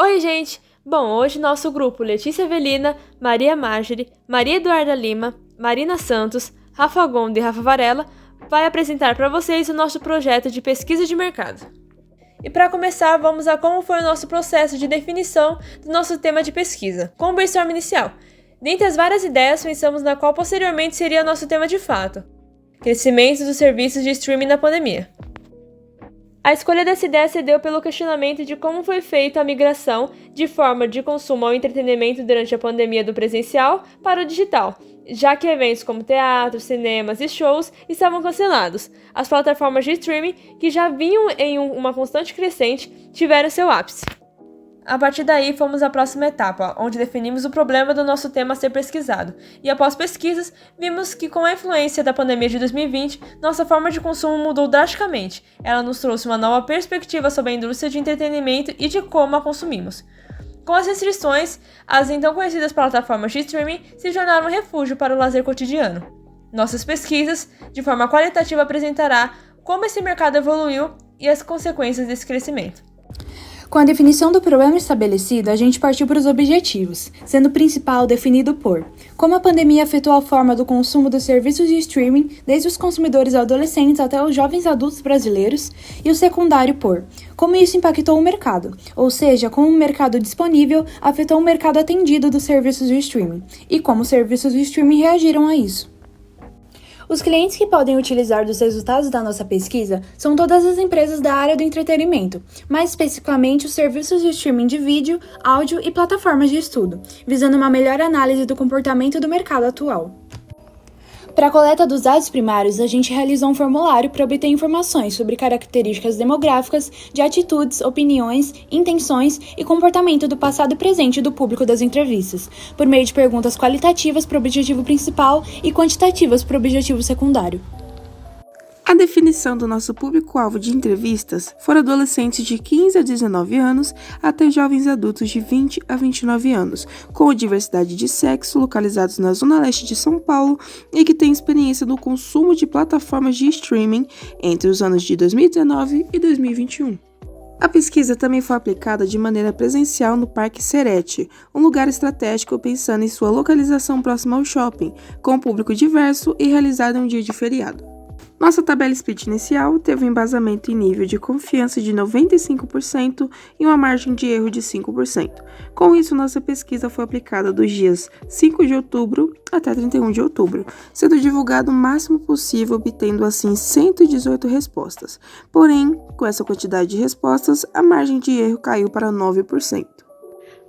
Oi, gente! Bom, hoje nosso grupo Letícia Avelina, Maria Marjorie, Maria Eduarda Lima, Marina Santos, Rafa Gonda e Rafa Varela vai apresentar para vocês o nosso projeto de pesquisa de mercado. E para começar, vamos a como foi o nosso processo de definição do nosso tema de pesquisa, com o brainstorm inicial. Dentre as várias ideias, pensamos na qual posteriormente seria nosso tema de fato: crescimento dos serviços de streaming na pandemia. A escolha dessa ideia se deu pelo questionamento de como foi feita a migração de forma de consumo ao entretenimento durante a pandemia do presencial para o digital, já que eventos como teatros, cinemas e shows estavam cancelados. As plataformas de streaming, que já vinham em uma constante crescente, tiveram seu ápice. A partir daí, fomos à próxima etapa, onde definimos o problema do nosso tema a ser pesquisado. E após pesquisas, vimos que com a influência da pandemia de 2020, nossa forma de consumo mudou drasticamente. Ela nos trouxe uma nova perspectiva sobre a indústria de entretenimento e de como a consumimos. Com as restrições, as então conhecidas plataformas de streaming se tornaram um refúgio para o lazer cotidiano. Nossas pesquisas, de forma qualitativa, apresentará como esse mercado evoluiu e as consequências desse crescimento. Com a definição do problema estabelecido, a gente partiu para os objetivos, sendo o principal definido por como a pandemia afetou a forma do consumo dos serviços de streaming, desde os consumidores adolescentes até os jovens adultos brasileiros, e o secundário por como isso impactou o mercado, ou seja, como o mercado disponível afetou o mercado atendido dos serviços de streaming, e como os serviços de streaming reagiram a isso. Os clientes que podem utilizar dos resultados da nossa pesquisa são todas as empresas da área do entretenimento, mais especificamente os serviços de streaming de vídeo, áudio e plataformas de estudo, visando uma melhor análise do comportamento do mercado atual. Para a coleta dos dados primários, a gente realizou um formulário para obter informações sobre características demográficas, de atitudes, opiniões, intenções e comportamento do passado e presente do público das entrevistas, por meio de perguntas qualitativas para o objetivo principal e quantitativas para o objetivo secundário. A definição do nosso público-alvo de entrevistas foram adolescentes de 15 a 19 anos até jovens adultos de 20 a 29 anos, com diversidade de sexo, localizados na zona leste de São Paulo e que têm experiência no consumo de plataformas de streaming entre os anos de 2019 e 2021. A pesquisa também foi aplicada de maneira presencial no Parque Serete, um lugar estratégico pensando em sua localização próxima ao shopping, com público diverso e realizada em um dia de feriado. Nossa tabela split inicial teve um embasamento em nível de confiança de 95% e uma margem de erro de 5%. Com isso, nossa pesquisa foi aplicada dos dias 5 de outubro até 31 de outubro, sendo divulgado o máximo possível, obtendo assim 118 respostas. Porém, com essa quantidade de respostas, a margem de erro caiu para 9%.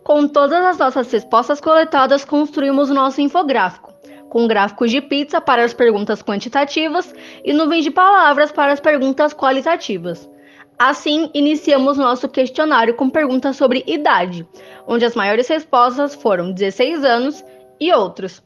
Com todas as nossas respostas coletadas, construímos o nosso infográfico, com gráficos de pizza para as perguntas quantitativas e nuvens de palavras para as perguntas qualitativas. Assim, iniciamos nosso questionário com perguntas sobre idade, onde as maiores respostas foram 16 anos e outros.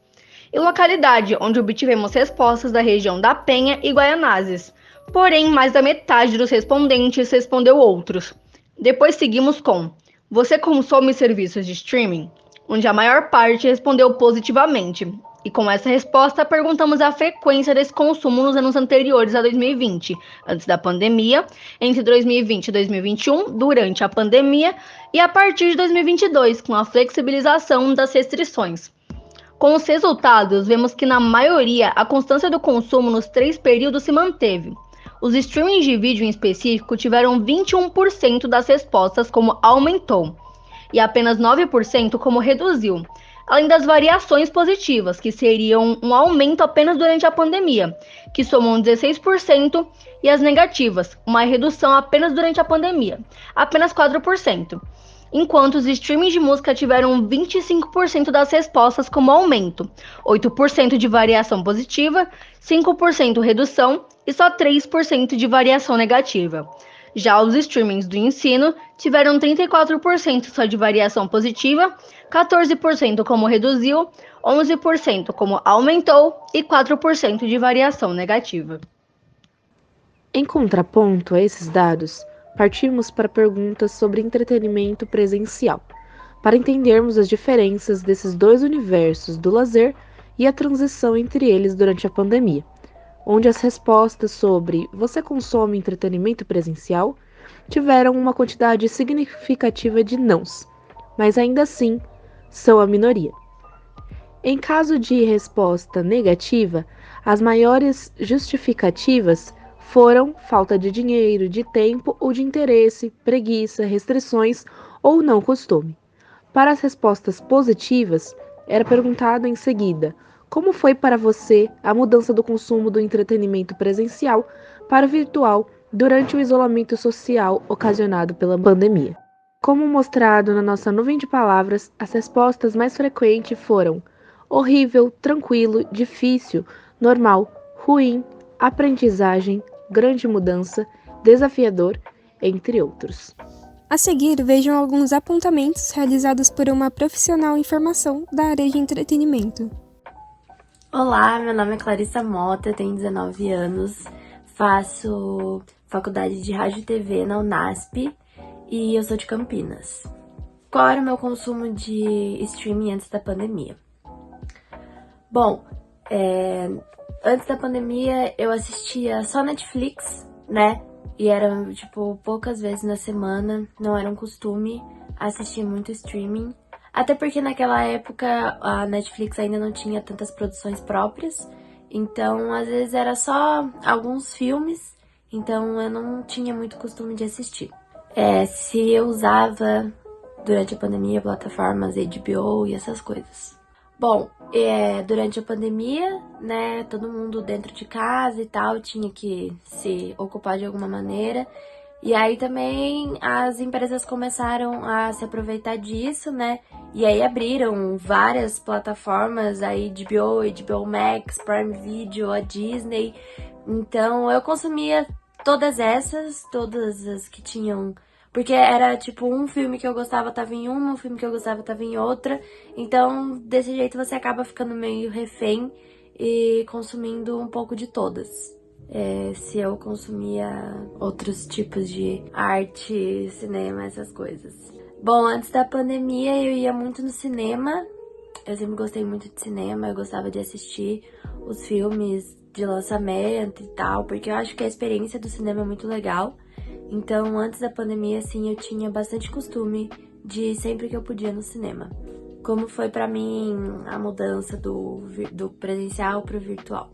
E localidade, onde obtivemos respostas da região da Penha e Guaianazes. Porém, mais da metade dos respondentes respondeu outros. Depois seguimos com: você consome serviços de streaming? Onde a maior parte respondeu positivamente. E com essa resposta, perguntamos a frequência desse consumo nos anos anteriores a 2020, antes da pandemia, entre 2020 e 2021, durante a pandemia, e a partir de 2022, com a flexibilização das restrições. Com os resultados, vemos que na maioria a constância do consumo nos 3 períodos se manteve. Os streamings de vídeo em específico tiveram 21% das respostas como aumentou, e apenas 9% como reduziu, além das variações positivas, que seriam um aumento apenas durante a pandemia, que somam 16%, e as negativas, uma redução apenas durante a pandemia, apenas 4%, enquanto os streamings de música tiveram 25% das respostas como aumento, 8% de variação positiva, 5% redução e só 3% de variação negativa. Já os streamings do ensino tiveram 34% só de variação positiva, 14% como reduziu, 11% como aumentou e 4% de variação negativa. Em contraponto a esses dados, partimos para perguntas sobre entretenimento presencial, para entendermos as diferenças desses dois universos do lazer e a transição entre eles durante a pandemia, onde as respostas sobre "você consome entretenimento presencial?" tiveram uma quantidade significativa de nãos, mas ainda assim são a minoria. Em caso de resposta negativa, as maiores justificativas foram falta de dinheiro, de tempo ou de interesse, preguiça, restrições ou não costume. Para as respostas positivas, era perguntado em seguida: como foi para você a mudança do consumo do entretenimento presencial para o virtual durante o isolamento social ocasionado pela pandemia? Como mostrado na nossa nuvem de palavras, as respostas mais frequentes foram: horrível, tranquilo, difícil, normal, ruim, aprendizagem, grande mudança, desafiador, entre outros. A seguir, vejam alguns apontamentos realizados por uma profissional em formação da área de entretenimento. Olá, meu nome é Clarissa Mota, tenho 19 anos, faço faculdade de Rádio e TV na Unasp e eu sou de Campinas. Qual era o meu consumo de streaming antes da pandemia? Bom, antes da pandemia eu assistia só Netflix, né? E era, poucas vezes na semana, não era um costume assistir muito streaming. Até porque naquela época a Netflix ainda não tinha tantas produções próprias. Então, às vezes era só alguns filmes, então eu não tinha muito costume de assistir. Se eu usava durante a pandemia plataformas HBO e essas coisas. Bom, durante a pandemia, né, todo mundo dentro de casa e tal, tinha que se ocupar de alguma maneira. E aí também as empresas começaram a se aproveitar disso, né, e aí abriram várias plataformas, a HBO Max, Prime Video, a Disney. Então eu consumia todas as que tinham... Porque era um filme que eu gostava tava em uma, um filme que eu gostava tava em outra. Então, desse jeito você acaba ficando meio refém e consumindo um pouco de todas. Se eu consumia outros tipos de arte, cinema, essas coisas. Bom, antes da pandemia eu ia muito no cinema. Eu sempre gostei muito de cinema, eu gostava de assistir os filmes de lançamento e tal, porque eu acho que a experiência do cinema é muito legal. Então, antes da pandemia, assim, eu tinha bastante costume de ir sempre que eu podia no cinema. Como foi pra mim a mudança do presencial pro virtual?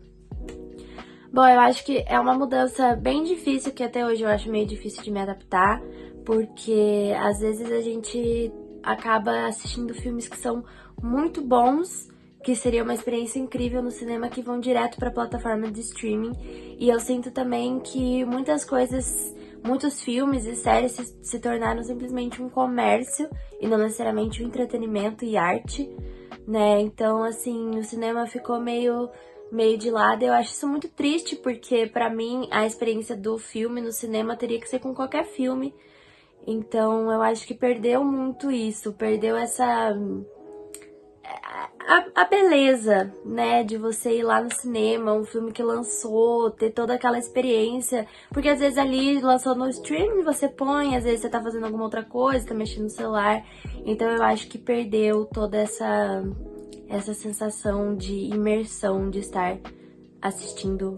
Bom, eu acho que é uma mudança bem difícil, que até hoje eu acho meio difícil de me adaptar, porque às vezes a gente acaba assistindo filmes que são muito bons, que seria uma experiência incrível no cinema, que vão direto pra plataforma de streaming. E eu sinto também que muitos filmes e séries se tornaram simplesmente um comércio e não necessariamente um entretenimento e arte, né? Então, assim, o cinema ficou meio de lado. Eu acho isso muito triste, porque pra mim a experiência do filme no cinema teria que ser com qualquer filme. Então, eu acho que perdeu muito isso, perdeu a beleza, né, de você ir lá no cinema, um filme que lançou, ter toda aquela experiência, porque às vezes ali lançou no streaming, você põe, às vezes você tá fazendo alguma outra coisa, tá mexendo no celular, então eu acho que perdeu toda essa sensação de imersão, de estar assistindo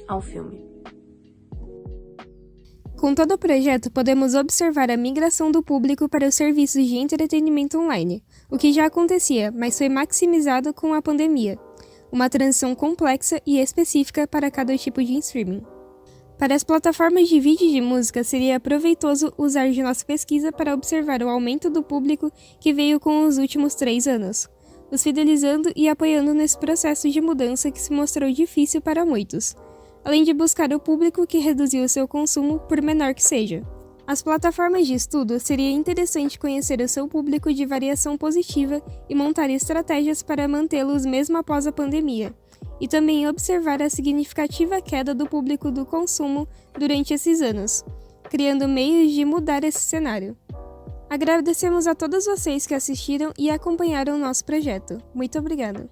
ao filme. Com todo o projeto, podemos observar a migração do público para os serviços de entretenimento online, o que já acontecia, mas foi maximizado com a pandemia. Uma transição complexa e específica para cada tipo de streaming. Para as plataformas de vídeo e de música, seria proveitoso usar de nossa pesquisa para observar o aumento do público que veio com os últimos 3 anos, os fidelizando e apoiando nesse processo de mudança que se mostrou difícil para muitos, além de buscar o público que reduziu seu consumo, por menor que seja. As plataformas de estudo, seria interessante conhecer o seu público de variação positiva e montar estratégias para mantê-los mesmo após a pandemia, e também observar a significativa queda do público do consumo durante esses anos, criando meios de mudar esse cenário. Agradecemos a todos vocês que assistiram e acompanharam o nosso projeto. Muito obrigada!